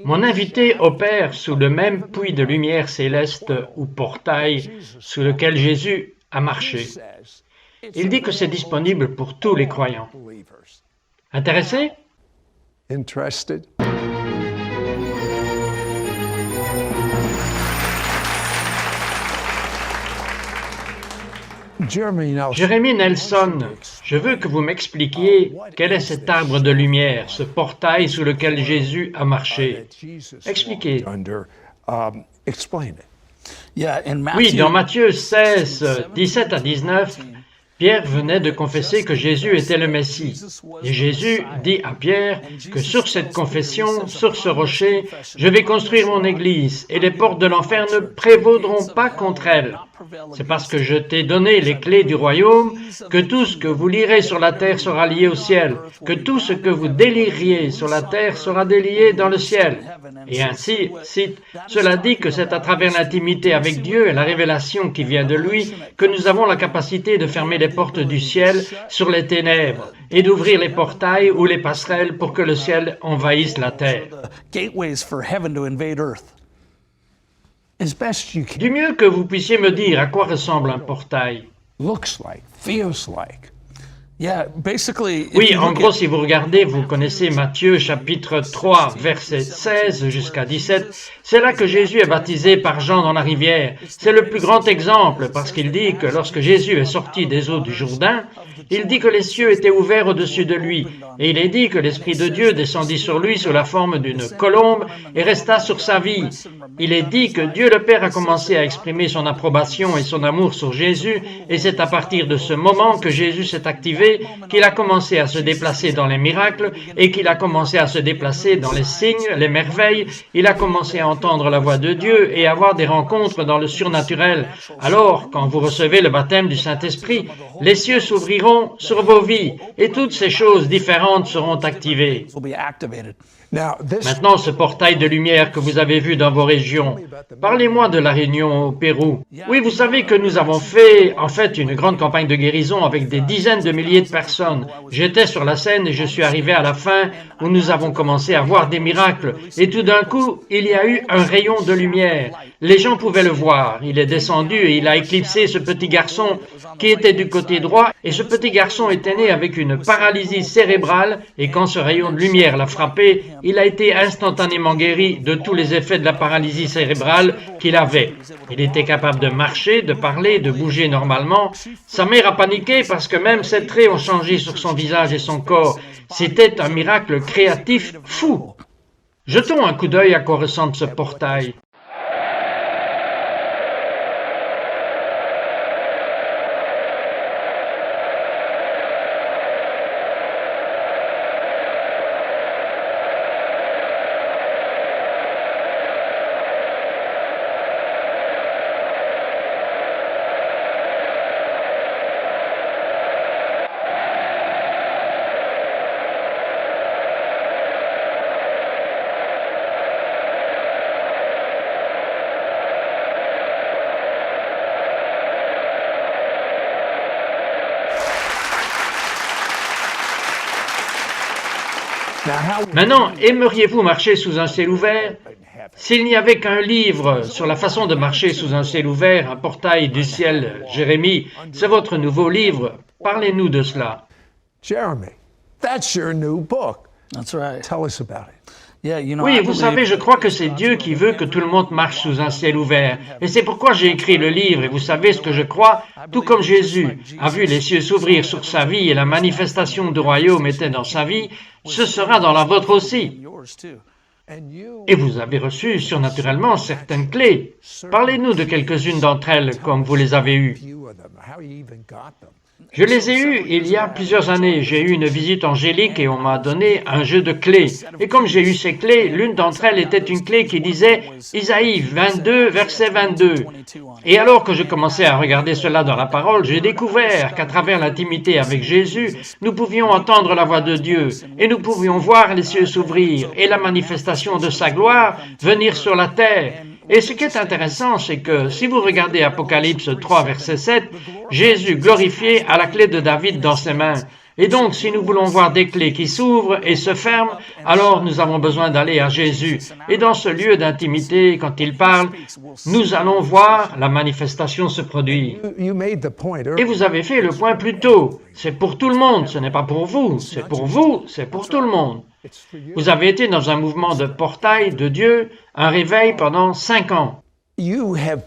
Mon invité opère sous le même puits de lumière céleste ou portail sous lequel Jésus a marché. Il dit que c'est disponible pour tous les croyants. Intéressé? Interested? Jérémie Nelson, je veux que vous m'expliquiez quel est cet arbre de lumière, ce portail sous lequel Jésus a marché. Expliquez. Oui, dans Matthieu 16, 17 à 19, Pierre venait de confesser que Jésus était le Messie. Et Jésus dit à Pierre que sur cette confession, sur ce rocher, je vais construire mon église et les portes de l'enfer ne prévaudront pas contre elle. C'est parce que je t'ai donné les clés du royaume que tout ce que vous lirez sur la terre sera lié au ciel, que tout ce que vous déliriez sur la terre sera délié dans le ciel. Et ainsi, cite, cela dit que c'est à travers l'intimité avec Dieu et la révélation qui vient de lui que nous avons la capacité de fermer les portes du ciel sur les ténèbres et d'ouvrir les portails ou les passerelles pour que le ciel envahisse la terre. Du mieux que vous puissiez me dire à quoi ressemble un portail. Oui, en gros, si vous regardez, vous connaissez Matthieu chapitre 3, verset 16 jusqu'à 17. C'est là que Jésus est baptisé par Jean dans la rivière. C'est le plus grand exemple parce qu'il dit que lorsque Jésus est sorti des eaux du Jourdain, il dit que les cieux étaient ouverts au-dessus de lui. Et il est dit que l'Esprit de Dieu descendit sur lui sous la forme d'une colombe et resta sur sa vie. Il est dit que Dieu le Père a commencé à exprimer son approbation et son amour sur Jésus, et c'est à partir de ce moment que Jésus s'est activé, qu'il a commencé à se déplacer dans les miracles, et qu'il a commencé à se déplacer dans les signes, les merveilles. Il a commencé à entendre la voix de Dieu et à avoir des rencontres dans le surnaturel. Alors, quand vous recevez le baptême du Saint-Esprit, les cieux s'ouvriront sur vos vies, et toutes ces choses différentes seront activées. Maintenant, ce portail de lumière que vous avez vu dans vos régions, parlez-moi de la Réunion au Pérou. Oui, vous savez que nous avons fait, en fait, une grande campagne de guérison avec des dizaines de milliers de personnes. J'étais sur la scène et je suis arrivé à la fin où nous avons commencé à voir des miracles. Et tout d'un coup, il y a eu un rayon de lumière. Les gens pouvaient le voir. Il est descendu et il a éclipsé ce petit garçon qui était du côté droit. Et ce petit garçon était né avec une paralysie cérébrale. Et quand ce rayon de lumière l'a frappé, il a été instantanément guéri de tous les effets de la paralysie cérébrale qu'il avait. Il était capable de marcher, de parler, de bouger normalement. Sa mère a paniqué parce que même ses traits ont changé sur son visage et son corps. C'était un miracle créatif fou. Jetons un coup d'œil à quoi ressemble ce portail. Maintenant, aimeriez-vous marcher sous un ciel ouvert? S'il n'y avait qu'un livre sur la façon de marcher sous un ciel ouvert, un portail du ciel, Jérémie, c'est votre nouveau livre. Parlez-nous de cela. Jeremy, that's your new book. That's right. Tell us about it. Oui, vous savez, je crois que c'est Dieu qui veut que tout le monde marche sous un ciel ouvert. Et c'est pourquoi j'ai écrit le livre. Et vous savez ce que je crois? Tout comme Jésus a vu les cieux s'ouvrir sur sa vie et la manifestation du royaume était dans sa vie, ce sera dans la vôtre aussi. Et vous avez reçu surnaturellement certaines clés. Parlez-nous de quelques-unes d'entre elles comme vous les avez eues. Je les ai eus il y a plusieurs années. J'ai eu une visite angélique et on m'a donné un jeu de clés. Et comme j'ai eu ces clés, l'une d'entre elles était une clé qui disait Isaïe 22, verset 22. Et alors que je commençais à regarder cela dans la parole, j'ai découvert qu'à travers l'intimité avec Jésus, nous pouvions entendre la voix de Dieu et nous pouvions voir les cieux s'ouvrir et la manifestation de sa gloire venir sur la terre. Et ce qui est intéressant, c'est que si vous regardez Apocalypse 3, verset 7, Jésus glorifié a la clé de David dans ses mains. Et donc, si nous voulons voir des clés qui s'ouvrent et se ferment, alors nous avons besoin d'aller à Jésus. Et dans ce lieu d'intimité, quand il parle, nous allons voir la manifestation se produire. You made the point Et vous avez fait le point plus tôt. C'est pour tout le monde, ce n'est pas pour vous. C'est pour vous, c'est pour tout le monde. Vous avez été dans un mouvement de portail de Dieu, un réveil pendant 5 ans. You have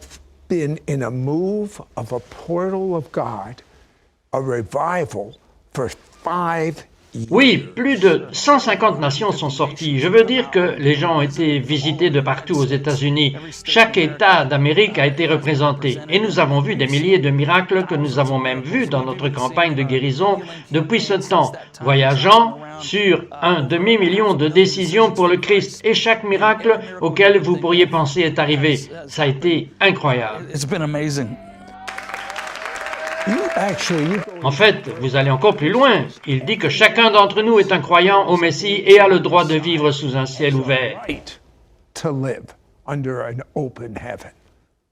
been in a move of a portal of God, a revival for 5 years. Oui, plus de 150 nations sont sorties. Je veux dire que les gens ont été visités de partout aux États-Unis. Chaque État d'Amérique a été représenté. Et nous avons vu des milliers de miracles que nous avons même vus dans notre campagne de guérison depuis ce temps, voyageant sur un demi-million de décisions pour le Christ. Et chaque miracle auquel vous pourriez penser est arrivé. Ça a été incroyable. It's been amazing. En fait, vous allez encore plus loin. Il dit que chacun d'entre nous est un croyant au Messie et a le droit de vivre sous un ciel ouvert. To live under an open heaven.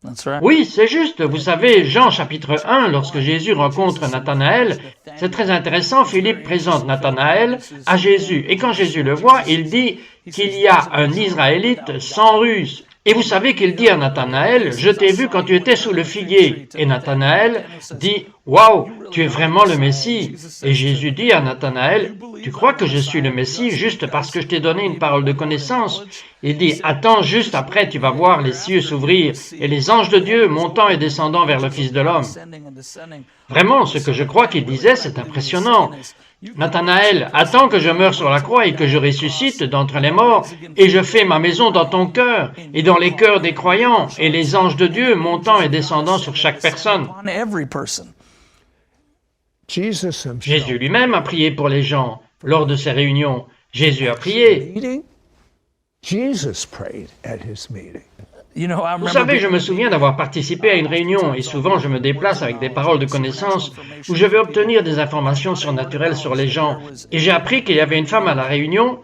That's right. Oui, c'est juste. Vous savez, Jean chapitre 1, lorsque Jésus rencontre Nathanaël, c'est très intéressant. Philippe présente Nathanaël à Jésus. Et quand Jésus le voit, il dit qu'il y a un Israélite sans ruse. Et vous savez qu'il dit à Nathanaël, « Je t'ai vu quand tu étais sous le figuier. » Et Nathanaël dit, « Waouh, tu es vraiment le Messie. » Et Jésus dit à Nathanaël, « Tu crois que je suis le Messie juste parce que je t'ai donné une parole de connaissance ?» Il dit, « Attends, juste après, tu vas voir les cieux s'ouvrir et les anges de Dieu montant et descendant vers le Fils de l'homme. » Vraiment, ce que je crois qu'il disait, c'est impressionnant. Nathanaël, attends que je meure sur la croix et que je ressuscite d'entre les morts, et je fais ma maison dans ton cœur et dans les cœurs des croyants, et les anges de Dieu montant et descendant sur chaque personne. On every person. Jesus himself. Jésus lui-même a prié pour les gens lors de ces réunions. Jésus a prié. Meeting? Jesus prayed at his meeting. You know, I Vous remember savez, je me souviens d'avoir participé à une réunion et souvent je me déplace avec des paroles de connaissance où je vais obtenir des informations surnaturelles sur les gens. Et j'ai appris qu'il y avait une femme à la réunion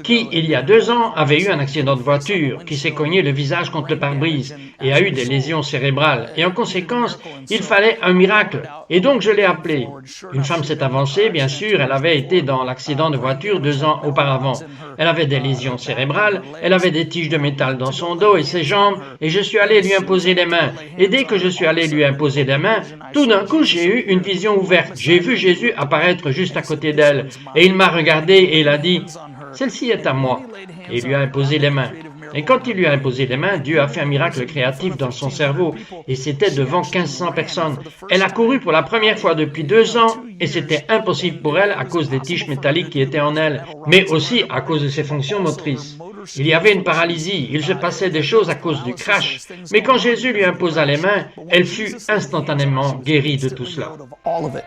qui, il y a 2 ans, avait eu un accident de voiture, qui s'est cogné le visage contre le pare-brise et a eu des lésions cérébrales. Et en conséquence, il fallait un miracle. Et donc je l'ai appelée. Une femme s'est avancée, bien sûr, elle avait été dans l'accident de voiture 2 ans auparavant. Elle avait des lésions cérébrales, elle avait des tiges de métal dans son dos et ses jambes, et je suis allé lui imposer les mains. Et dès que je suis allé lui imposer les mains, tout d'un coup j'ai eu une vision ouverte. J'ai vu Jésus apparaître juste à côté d'elle. Et il m'a regardé et il a dit, « Celle-ci est à moi. » Et il lui a imposé les mains. Et quand il lui a imposé les mains, Dieu a fait un miracle créatif dans son cerveau. Et c'était devant 1500 personnes. Elle a couru pour la première fois depuis 2 ans et c'était impossible pour elle à cause des tiges métalliques qui étaient en elle, mais aussi à cause de ses fonctions motrices. Il y avait une paralysie, il se passait des choses à cause du crash. Mais quand Jésus lui imposa les mains, elle fut instantanément guérie de tout cela. all of it.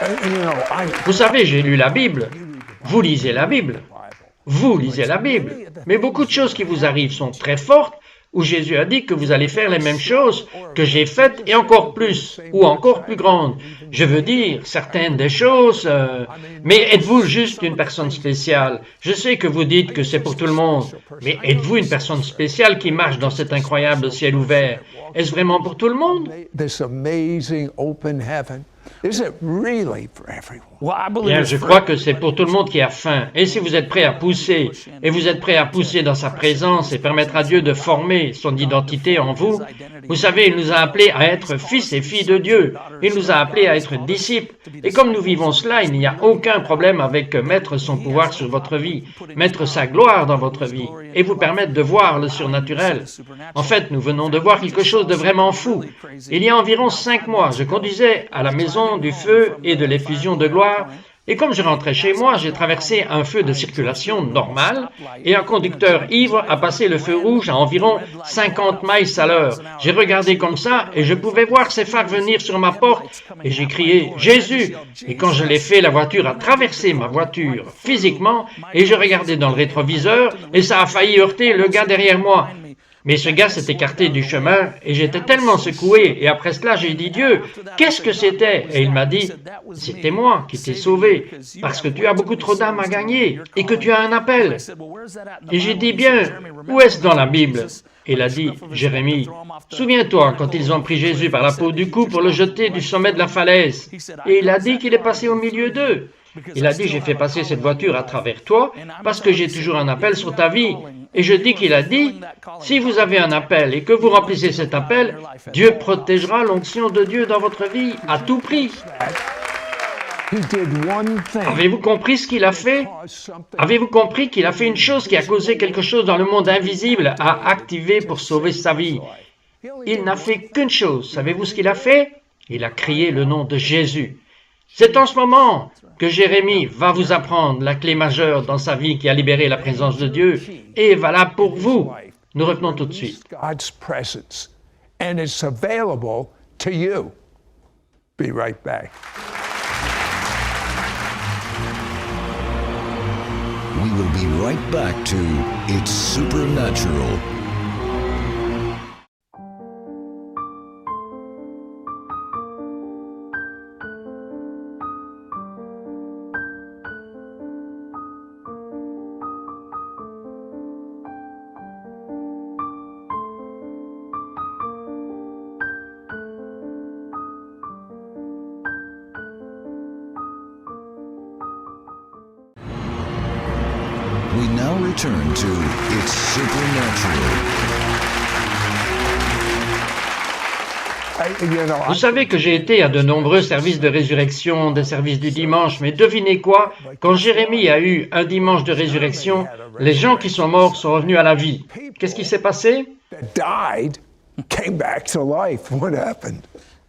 And, you know, Vous savez, j'ai lu la Bible. Vous lisez la Bible. Vous lisez la Bible. Mais beaucoup de choses qui vous arrivent sont très fortes, où Jésus a dit que vous allez faire les mêmes choses que j'ai faites et encore plus, ou encore plus grandes. Je veux dire, certaines des choses, mais êtes-vous juste une personne spéciale? Je sais que vous dites que c'est pour tout le monde, mais êtes-vous une personne spéciale qui marche dans cet incroyable ciel ouvert? Est-ce vraiment pour tout le monde? this amazing open heaven, is it really for everyone? Well, I believe Bien, it's je for crois que c'est pour tout le monde qui a faim. Et si vous êtes prêt à pousser, et vous êtes prêt à pousser dans sa présence et permettre à Dieu de former son identité en vous, vous savez, il nous a appelés à être fils et filles de Dieu. Il nous a appelés à être disciples. Et comme nous vivons cela, il n'y a aucun problème avec mettre son pouvoir sur votre vie, mettre sa gloire dans votre vie, et vous permettre de voir le surnaturel. En fait, nous venons de voir quelque chose de vraiment fou. Il y a environ 5 mois, je conduisais à la maison du feu et de l'effusion de gloire, et comme je rentrais chez moi, j'ai traversé un feu de circulation normal, et un conducteur ivre a passé le feu rouge à environ 50 miles à l'heure. J'ai regardé comme ça, et je pouvais voir ses phares venir sur ma porte, et j'ai crié « Jésus !» Et quand je l'ai fait, la voiture a traversé ma voiture physiquement, et je regardais dans le rétroviseur, et ça a failli heurter le gars derrière moi. Mais ce gars s'est écarté du chemin et j'étais tellement secoué. Et après cela, j'ai dit, Dieu, qu'est-ce que c'était? Et il m'a dit, c'était moi qui t'ai sauvé parce que tu as beaucoup trop d'âmes à gagner et que tu as un appel. Et j'ai dit, bien, où est-ce dans la Bible? Il a dit, Jérémie, souviens-toi quand ils ont pris Jésus par la peau du cou pour le jeter du sommet de la falaise. Et il a dit qu'il est passé au milieu d'eux. Il a dit, j'ai fait passer cette voiture à travers toi parce que j'ai toujours un appel sur ta vie. Et je dis qu'il a dit, si vous avez un appel et que vous remplissez cet appel, Dieu protégera l'onction de Dieu dans votre vie à tout prix. Avez-vous compris ce qu'il a fait? Avez-vous compris qu'il a fait une chose qui a causé quelque chose dans le monde invisible à activer pour sauver sa vie? Il n'a fait qu'une chose. Savez-vous ce qu'il a fait? Il a crié le nom de Jésus. C'est en ce moment que Jérémie va vous apprendre la clé majeure dans sa vie qui a libéré la présence de Dieu et est valable pour vous. Nous revenons tout de suite. God's presence, and it's available to you. Be right back. We will be right back to It's Supernatural. We now return to It's Supernatural. Vous savez que j'ai été à de nombreux services de résurrection, des services du dimanche, mais devinez quoi? Quand Jérémie a eu un dimanche de résurrection, les gens qui sont morts sont revenus à la vie. Qu'est-ce qui s'est passé? Died, came back to life. What happened?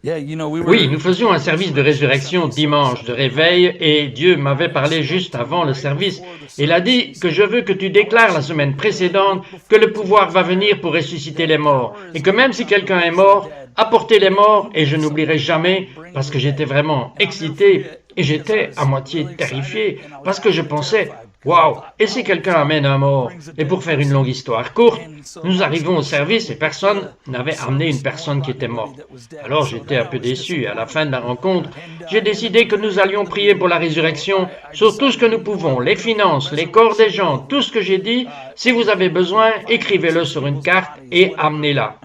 Oui, nous faisions un service de résurrection dimanche, de réveil, et Dieu m'avait parlé juste avant le service. Il a dit que je veux que tu déclares la semaine précédente que le pouvoir va venir pour ressusciter les morts, et que même si quelqu'un est mort, apportez les morts, et je n'oublierai jamais, parce que j'étais vraiment excité, et j'étais à moitié terrifié, parce que je pensais, waouh, et si quelqu'un amène un mort? Et pour faire une longue histoire courte, nous arrivons au service et personne n'avait amené une personne qui était morte. Alors j'étais un peu déçu. À la fin de la rencontre, j'ai décidé que nous allions prier pour la résurrection sur tout ce que nous pouvons, les finances, les corps des gens, tout ce que j'ai dit. Si vous avez besoin, écrivez-le sur une carte et amenez-la.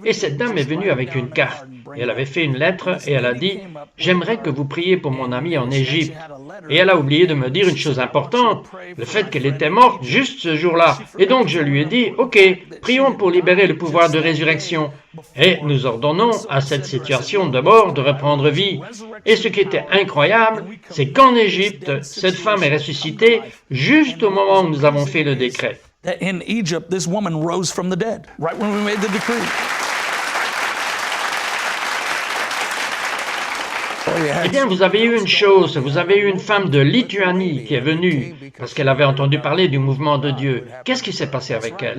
Et cette dame est venue avec une carte. Et elle avait fait une lettre et elle a dit « J'aimerais que vous priez pour mon ami en Égypte. » Et elle a oublié de me dire une chose importante, le fait qu'elle était morte juste ce jour-là. Et donc je lui ai dit « Ok, prions pour libérer le pouvoir de résurrection. » Et nous ordonnons à cette situation de mort de reprendre vie. Et ce qui était incroyable, c'est qu'en Égypte, cette femme est ressuscitée juste au moment où nous avons fait le décret. In Egypt, this woman rose from the dead, right when we made the decree. Eh bien, vous avez eu une chose, vous avez eu une femme de Lituanie qui est venue parce qu'elle avait entendu parler du mouvement de Dieu. Qu'est-ce qui s'est passé avec elle?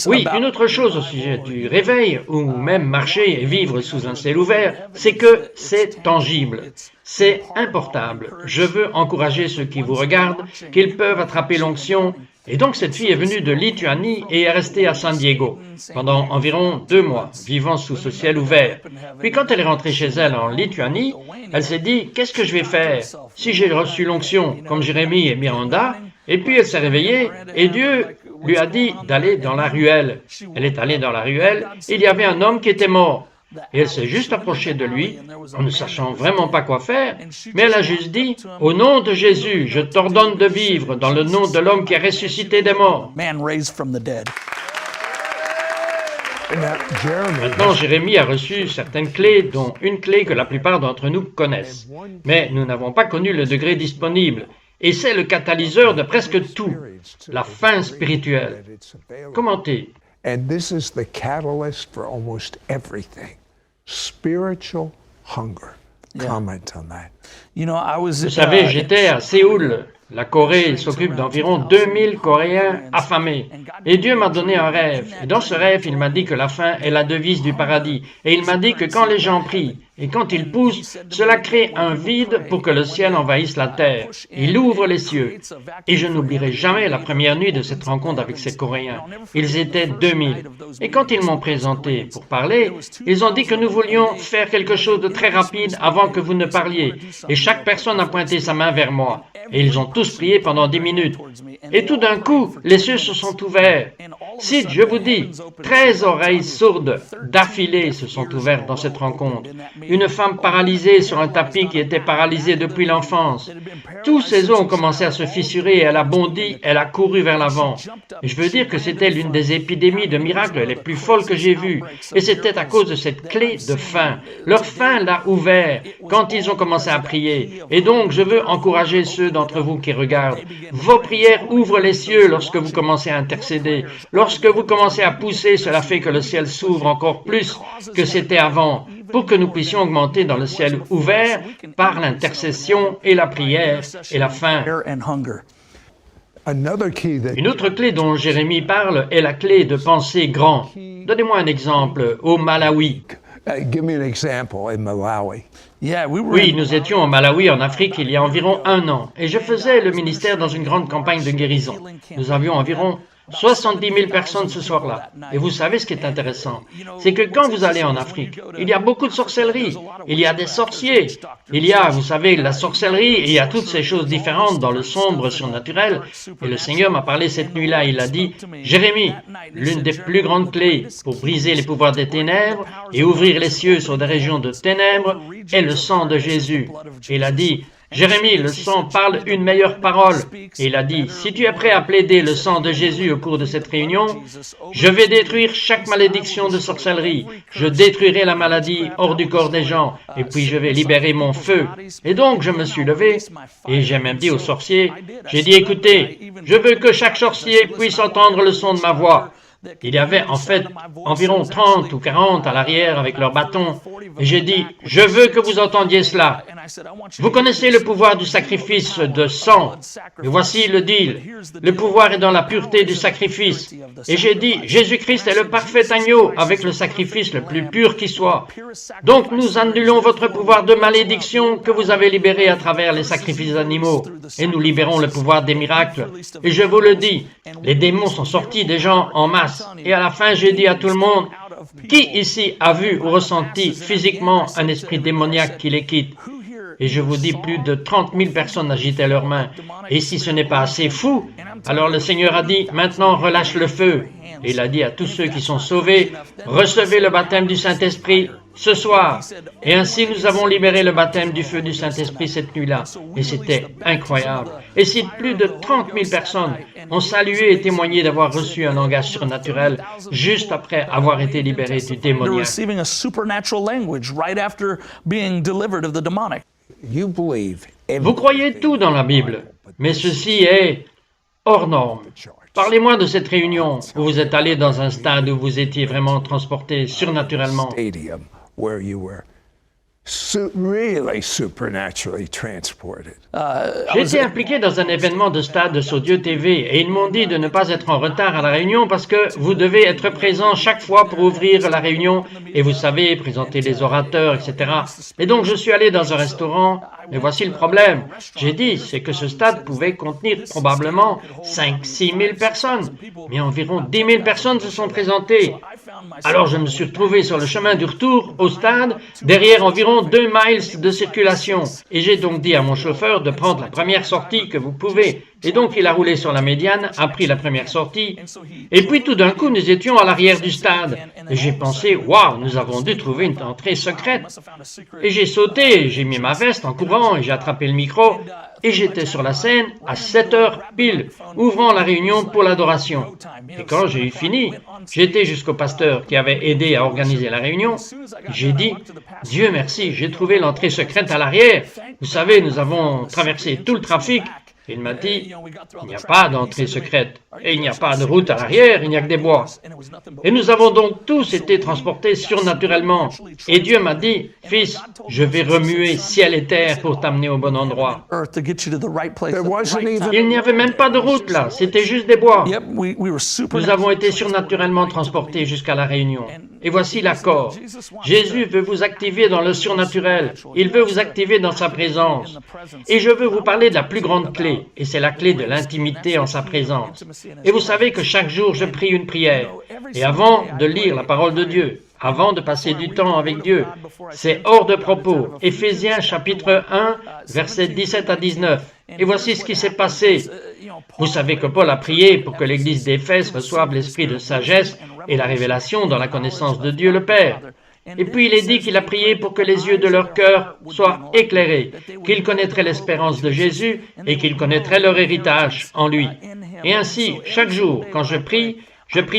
Oui, une autre chose au sujet du réveil, ou même marcher et vivre sous un ciel ouvert, c'est que c'est tangible, c'est importable. Je veux encourager ceux qui vous regardent, qu'ils peuvent attraper l'onction. Et donc cette fille est venue de Lituanie et est restée à San Diego pendant environ 2 mois, vivant sous ce ciel ouvert. Puis quand elle est rentrée chez elle en Lituanie, elle s'est dit « Qu'est-ce que je vais faire si j'ai reçu l'onction comme Jérémie et Miranda ?» Et puis elle s'est réveillée et Dieu lui a dit d'aller dans la ruelle. Elle est allée dans la ruelle et il y avait un homme qui était mort. Et elle s'est juste approchée de lui, en ne sachant vraiment pas quoi faire, mais elle a juste dit « Au nom de Jésus, je t'ordonne de vivre dans le nom de l'homme qui a ressuscité des morts. » Maintenant, Jérémie a reçu certaines clés, dont une clé que la plupart d'entre nous connaissent. Mais nous n'avons pas connu le degré disponible. Et c'est le catalyseur de presque tout, la faim spirituelle. Commentez. And this is the catalyst for almost everything. Spiritual hunger. Comment on that. Vous savez, j'étais à Séoul. La Corée s'occupe d'environ 2000 Coréens affamés. Et Dieu m'a donné un rêve. Et dans ce rêve, il m'a dit que la faim est la devise du paradis. Et il m'a dit que quand les gens prient, Et quand il pousse, cela crée un vide pour que le ciel envahisse la terre. Il ouvre les cieux. Et je n'oublierai jamais la première nuit de cette rencontre avec ces Coréens. Ils étaient 2000. Et quand ils m'ont présenté pour parler, ils ont dit que nous voulions faire quelque chose de très rapide avant que vous ne parliez. Et chaque personne a pointé sa main vers moi. Et ils ont tous prié pendant 10 minutes. Et tout d'un coup, les cieux se sont ouverts. Sid, je vous dis, 13 oreilles sourdes d'affilée se sont ouvertes dans cette rencontre. Une femme paralysée sur un tapis qui était paralysée depuis l'enfance. Tous ses os ont commencé à se fissurer et elle a bondi, elle a couru vers l'avant. Et je veux dire que c'était l'une des épidémies de miracles les plus folles que j'ai vues. Et c'était à cause de cette clé de faim. Leur faim l'a ouvert quand ils ont commencé à prier. Et donc, je veux encourager ceux d'entre vous qui regardent. Vos prières ouvrent les cieux lorsque vous commencez à intercéder. Lorsque vous commencez à pousser, cela fait que le ciel s'ouvre encore plus que c'était avant, pour que nous puissions augmenter dans le ciel ouvert par l'intercession et la prière et la faim. Une autre clé dont Jérémie parle est la clé de penser grand. Donnez-moi un exemple au Malawi. Give me an example in Malawi. Oui, nous étions au Malawi, en Afrique, il y a environ 1 an, et je faisais le ministère dans une grande campagne de guérison. Nous avions environ 70 000 personnes ce soir-là. Et vous savez ce qui est intéressant, c'est que quand vous allez en Afrique, il y a beaucoup de sorcellerie, il y a des sorciers, il y a, vous savez, la sorcellerie, et il y a toutes ces choses différentes dans le sombre surnaturel. Et le Seigneur m'a parlé cette nuit-là, il a dit, « Jérémie, l'une des plus grandes clés pour briser les pouvoirs des ténèbres et ouvrir les cieux sur des régions de ténèbres est le sang de Jésus. » Et il a dit, Jérémie, le sang parle une meilleure parole. Et il a dit, si tu es prêt à plaider le sang de Jésus au cours de cette réunion, je vais détruire chaque malédiction de sorcellerie. Je détruirai la maladie hors du corps des gens, et puis je vais libérer mon feu. Et donc je me suis levé, et j'ai même dit aux sorciers, j'ai dit, écoutez, je veux que chaque sorcier puisse entendre le son de ma voix. Il y avait en fait environ 30 ou 40 à l'arrière avec leurs bâtons. Et j'ai dit, je veux que vous entendiez cela. Vous connaissez le pouvoir du sacrifice de sang. Et voici le deal. Le pouvoir est dans la pureté du sacrifice. Et j'ai dit, Jésus-Christ est le parfait agneau avec le sacrifice le plus pur qui soit. Donc nous annulons votre pouvoir de malédiction que vous avez libéré à travers les sacrifices animaux. Et nous libérons le pouvoir des miracles. Et je vous le dis, les démons sont sortis des gens en masse. Et à la fin, j'ai dit à tout le monde, qui ici a vu ou ressenti physiquement un esprit démoniaque qui les quitte? Et je vous dis, plus de 30 000 personnes agitaient leurs mains. Et si ce n'est pas assez fou, alors le Seigneur a dit, maintenant relâche le feu. Et il a dit à tous ceux qui sont sauvés, recevez le baptême du Saint-Esprit ce soir. Et ainsi nous avons libéré le baptême du feu du Saint-Esprit cette nuit-là. Et c'était incroyable. Et si plus de 30 000 personnes ont salué et témoigné d'avoir reçu un langage surnaturel juste après avoir été libérés du démoniaque. Vous croyez tout dans la Bible, mais ceci est hors norme. Parlez-moi de cette réunion où vous êtes allé dans un stade où vous étiez vraiment transporté surnaturellement. Really supernaturally transported. J'ai été impliqué dans un événement de stade sur Dieu TV et ils m'ont dit de ne pas être en retard à la réunion parce que vous devez être présent chaque fois pour ouvrir la réunion et vous savez, présenter les orateurs, etc. Et donc je suis allé dans un restaurant et voici le problème. J'ai dit, c'est que ce stade pouvait contenir probablement 5-6 000 personnes, mais environ 10 000 personnes se sont présentées. Alors je me suis retrouvé sur le chemin du retour au stade, derrière environ 2 miles de circulation. Et j'ai donc dit à mon chauffeur de prendre la première sortie que vous pouvez. Et donc il a roulé sur la médiane, a pris la première sortie. Et puis tout d'un coup, nous étions à l'arrière du stade. Et j'ai pensé, waouh, nous avons dû trouver une entrée secrète. Et j'ai sauté, j'ai mis ma veste en courant et j'ai attrapé le micro. Et j'étais sur la scène à 7 heures pile, ouvrant la réunion pour l'adoration. Et quand j'ai eu fini, j'étais jusqu'au pasteur qui avait aidé à organiser la réunion. J'ai dit, Dieu merci, j'ai trouvé l'entrée secrète à l'arrière. Vous savez, nous avons traversé tout le trafic. Il m'a dit, il n'y a pas d'entrée secrète, et il n'y a pas de route à l'arrière, il n'y a que des bois. Et nous avons donc tous été transportés surnaturellement. Et Dieu m'a dit, fils, je vais remuer ciel et terre pour t'amener au bon endroit. Il n'y avait même pas de route là, c'était juste des bois. Nous avons été surnaturellement transportés jusqu'à la réunion. Et voici l'accord. Jésus veut vous activer dans le surnaturel. Il veut vous activer dans sa présence. Et je veux vous parler de la plus grande clé, et c'est la clé de l'intimité en sa présence. Et vous savez que chaque jour, je prie une prière. Et avant de lire la parole de Dieu, avant de passer du temps avec Dieu, c'est hors de propos. Éphésiens chapitre 1, versets 17 à 19. Et voici ce qui s'est passé. Vous savez que Paul a prié pour que l'église d'Éphèse reçoive l'esprit de sagesse et la révélation dans la connaissance de Dieu le Père. Et puis il est dit qu'il a prié pour que les yeux de leur cœur soient éclairés, qu'ils connaîtraient l'espérance de Jésus et qu'ils connaîtraient leur héritage en lui. Et ainsi, chaque jour, quand je prie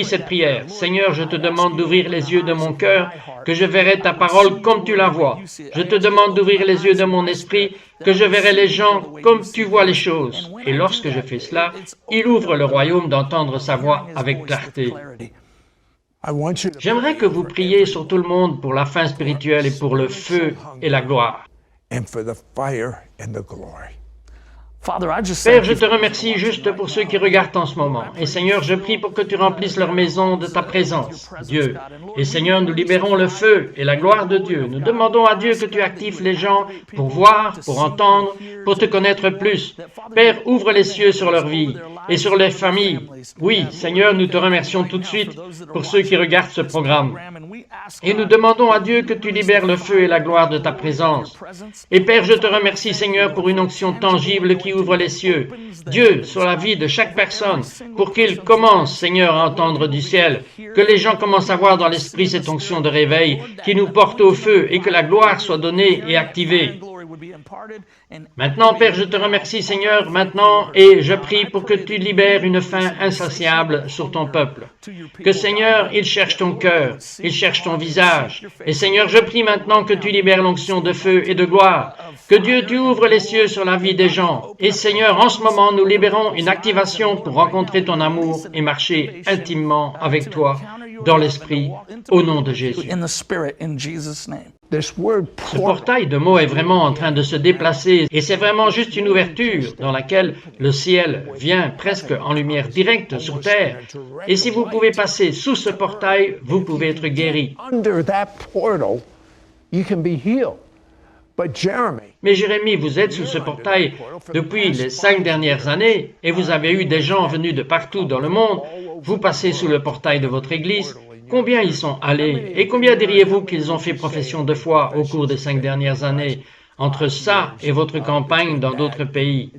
cette prière. Seigneur, je te demande d'ouvrir les yeux de mon cœur, que je verrai ta parole comme tu la vois. Je te demande d'ouvrir les yeux de mon esprit, que je verrai les gens comme tu vois les choses. Et lorsque je fais cela, il ouvre le royaume d'entendre sa voix avec clarté. J'aimerais que vous priez sur tout le monde pour la fin spirituelle et pour le feu et la gloire. Père, je te remercie juste pour ceux qui regardent en ce moment. Et Seigneur, je prie pour que tu remplisses leur maison de ta présence, Dieu. Et Seigneur, nous libérons le feu et la gloire de Dieu. Nous demandons à Dieu que tu actives les gens pour voir, pour entendre, pour te connaître plus. Père, ouvre les cieux sur leur vie et sur les familles. Oui, Seigneur, nous te remercions tout de suite pour ceux qui regardent ce programme. Et nous demandons à Dieu que tu libères le feu et la gloire de ta présence. Et Père, je te remercie, Seigneur, pour une onction tangible qui ouvre les cieux. Dieu, sur la vie de chaque personne, pour qu'il commence, Seigneur, à entendre du ciel, que les gens commencent à voir dans l'esprit cette onction de réveil qui nous porte au feu et que la gloire soit donnée et activée. Maintenant, Père, je te remercie, Seigneur, maintenant, et je prie pour que tu libères une faim insatiable sur ton peuple. Que, Seigneur, il cherche ton cœur, il cherche ton visage. Et Seigneur, je prie maintenant que tu libères l'onction de feu et de gloire. Que Dieu, tu ouvres les cieux sur la vie des gens. Et Seigneur, en ce moment, nous libérons une activation pour rencontrer ton amour et marcher intimement avec toi dans l'esprit, au nom de Jésus. Ce portail de mots est vraiment en train de se déplacer et c'est vraiment juste une ouverture dans laquelle le ciel vient presque en lumière directe sur terre. Et si vous pouvez passer sous ce portail, vous pouvez être guéri. Mais Jérémie, vous êtes sous ce portail depuis les 5 dernières années et vous avez eu des gens venus de partout dans le monde. Vous passez sous le portail de votre église. Combien ils sont allés et combien diriez-vous qu'ils ont fait profession de foi au cours des 5 dernières années entre ça et votre campagne dans d'autres pays?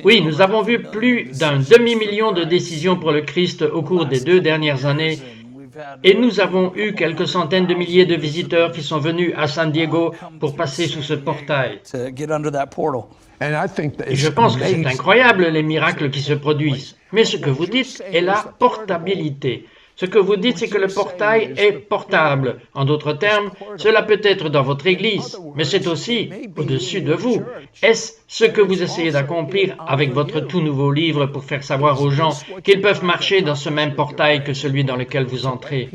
Oui, nous avons vu plus d'un demi-million de décisions pour le Christ au cours des 2 dernières années. Et nous avons eu quelques centaines de milliers de visiteurs qui sont venus à San Diego pour passer sous ce portail. Et je pense que c'est incroyable les miracles qui se produisent. Mais ce que vous dites est la portabilité. Ce que vous dites, c'est que le portail est portable. En d'autres termes, cela peut être dans votre église, mais c'est aussi au-dessus de vous. Est-ce ce que vous essayez d'accomplir avec votre tout nouveau livre pour faire savoir aux gens qu'ils peuvent marcher dans ce même portail que celui dans lequel vous entrez?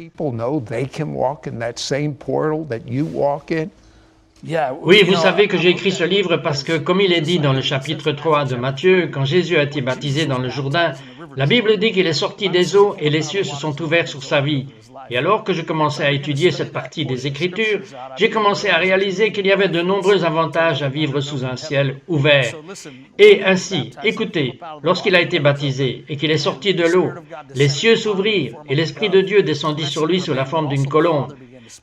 Oui, vous savez que j'ai écrit ce livre parce que, comme il est dit dans le chapitre 3 de Matthieu, quand Jésus a été baptisé dans le Jourdain, la Bible dit qu'il est sorti des eaux et les cieux se sont ouverts sur sa vie. Et alors que je commençais à étudier cette partie des Écritures, j'ai commencé à réaliser qu'il y avait de nombreux avantages à vivre sous un ciel ouvert. Et ainsi, écoutez, lorsqu'il a été baptisé et qu'il est sorti de l'eau, les cieux s'ouvrirent et l'Esprit de Dieu descendit sur lui sous la forme d'une colombe.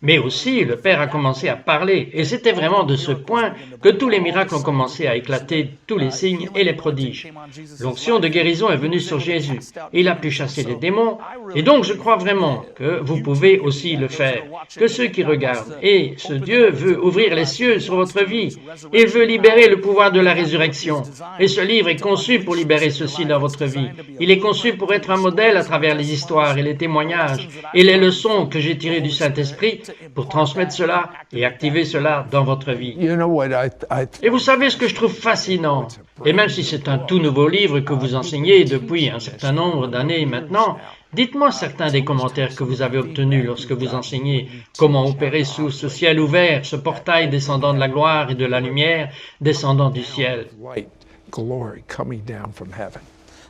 Mais aussi, le Père a commencé à parler, et c'était vraiment de ce point que tous les miracles ont commencé à éclater, tous les signes et les prodiges. L'onction de guérison est venue sur Jésus. Il a pu chasser les démons, et donc je crois vraiment que vous pouvez aussi le faire, que ceux qui regardent. Et ce Dieu veut ouvrir les cieux sur votre vie. Il veut libérer le pouvoir de la résurrection. Et ce livre est conçu pour libérer ceci dans votre vie. Il est conçu pour être un modèle à travers les histoires et les témoignages et les leçons que j'ai tirées du Saint-Esprit pour transmettre cela et activer cela dans votre vie. Et vous savez ce que je trouve fascinant, et même si c'est un tout nouveau livre que vous enseignez depuis un certain nombre d'années maintenant, dites-moi certains des commentaires que vous avez obtenus lorsque vous enseignez comment opérer sous ce ciel ouvert, ce portail descendant de la gloire et de la lumière descendant du ciel.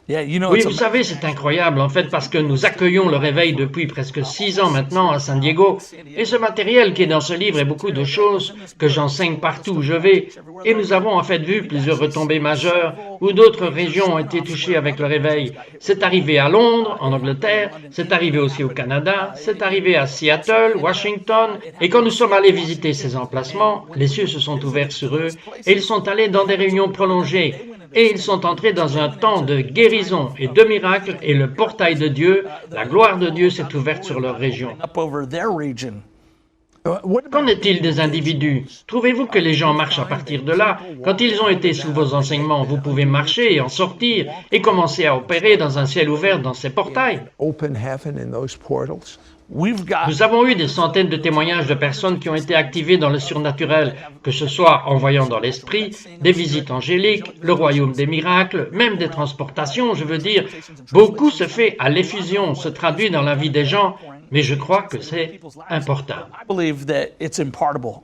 Yeah, you know, Oui, it's vous savez, c'est incroyable, en fait, parce que nous accueillons le réveil depuis presque 6 ans maintenant à San Diego. Et ce matériel qui est dans ce livre est beaucoup de choses que j'enseigne partout où je vais. Et nous avons en fait vu plusieurs retombées majeures où d'autres régions ont été touchées avec le réveil. C'est arrivé à Londres, en Angleterre, c'est arrivé aussi au Canada, c'est arrivé à Seattle, Washington. Et quand nous sommes allés visiter ces emplacements, les cieux se sont ouverts sur eux et ils sont allés dans des réunions prolongées. Et ils sont entrés dans un temps de guérison et de miracles, et le portail de Dieu, la gloire de Dieu s'est ouverte sur leur région. up over their region. Qu'en est-il des individus? Trouvez-vous que les gens marchent à partir de là? Quand ils ont été sous vos enseignements, vous pouvez marcher et en sortir et commencer à opérer dans un ciel ouvert dans ces portails. Open heaven in those portals. We've got Nous avons eu des centaines de témoignages de personnes qui ont été activées dans le surnaturel, que ce soit en voyant dans l'esprit, des visites angéliques, le royaume des miracles, même des transportations, je veux dire. Beaucoup se fait à l'effusion, se traduit dans la vie des gens, mais je crois que c'est important. I believe that it's impartable.